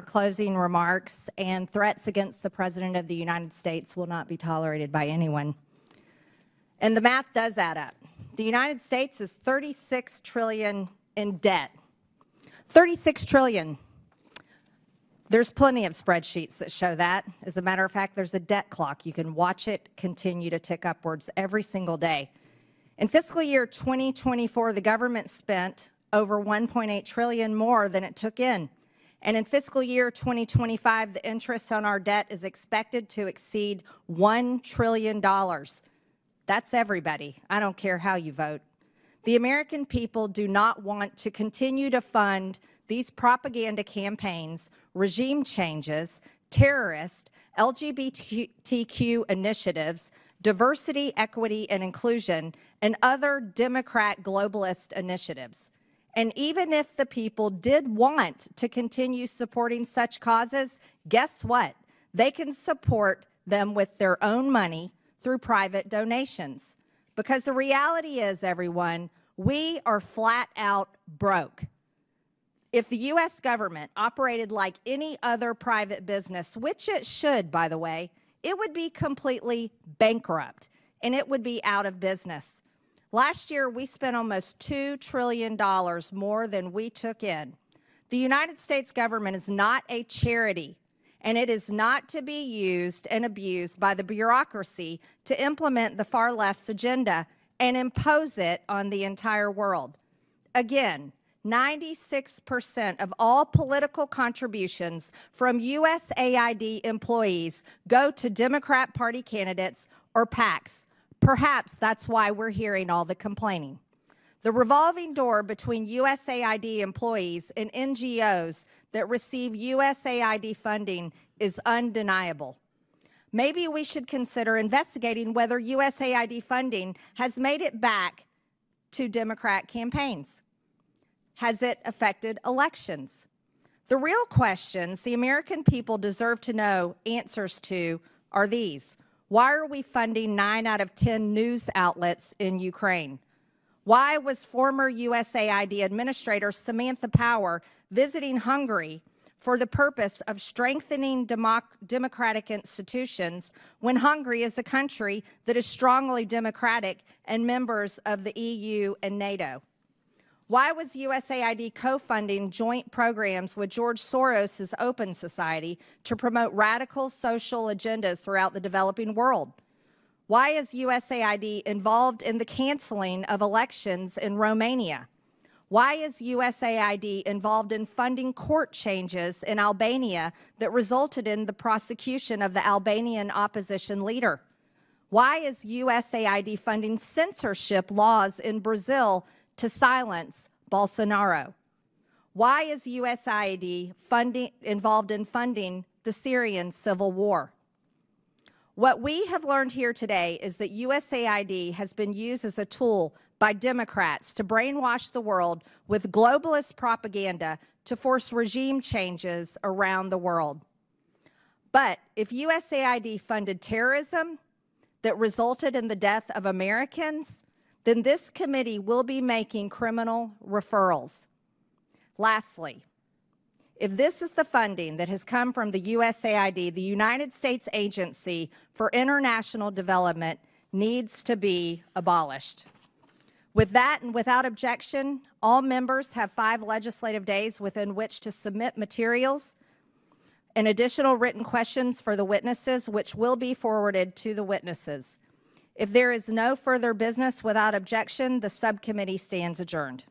closing remarks, and threats against the President of the United States will not be tolerated by anyone. And the math does add up. The United States is $36 trillion in debt. $36 trillion. There's plenty of spreadsheets that show that. As a matter of fact, there's a debt clock. You can watch it continue to tick upwards every single day. In fiscal year 2024, the government spent over $1.8 trillion more than it took in. And in fiscal year 2025, the interest on our debt is expected to exceed $1 trillion. That's everybody. I don't care how you vote. The American people do not want to continue to fund these propaganda campaigns, regime changes, terrorist, LGBTQ initiatives, diversity, equity, and inclusion, and other Democrat globalist initiatives. And even if the people did want to continue supporting such causes, guess what? They can support them with their own money through private donations. Because the reality is, everyone, we are flat out broke. If the U.S. government operated like any other private business, which it should, by the way, it would be completely bankrupt and it would be out of business. Last year, we spent almost $2 trillion more than we took in. The United States government is not a charity, and it is not to be used and abused by the bureaucracy to implement the far left's agenda and impose it on the entire world. Again, 96% of all political contributions from USAID employees go to Democrat Party candidates or PACs. Perhaps that's why we're hearing all the complaining. The revolving door between USAID employees and NGOs that receive USAID funding is undeniable. Maybe we should consider investigating whether USAID funding has made it back to Democrat campaigns. Has it affected elections? The real questions the American people deserve to know answers to are these. Why are we funding 9 out of 10 news outlets in Ukraine? Why was former USAID Administrator Samantha Power visiting Hungary for the purpose of strengthening democratic institutions when Hungary is a country that is strongly democratic and members of the EU and NATO? Why was USAID co-funding joint programs with George Soros' Open Society to promote radical social agendas throughout the developing world? Why is USAID involved in the canceling of elections in Romania? Why is USAID involved in funding court changes in Albania that resulted in the prosecution of the Albanian opposition leader? Why is USAID funding censorship laws in Brazil to silence Bolsonaro? Why is USAID involved in funding the Syrian civil war? What we have learned here today is that USAID has been used as a tool by Democrats to brainwash the world with globalist propaganda to force regime changes around the world. But if USAID funded terrorism that resulted in the death of Americans, then this committee will be making criminal referrals. Lastly, if this is the funding that has come from the USAID, the United States Agency for International Development needs to be abolished. With that and without objection, all members have 5 legislative days within which to submit materials and additional written questions for the witnesses, which will be forwarded to the witnesses. If there is no further business without objection, the subcommittee stands adjourned.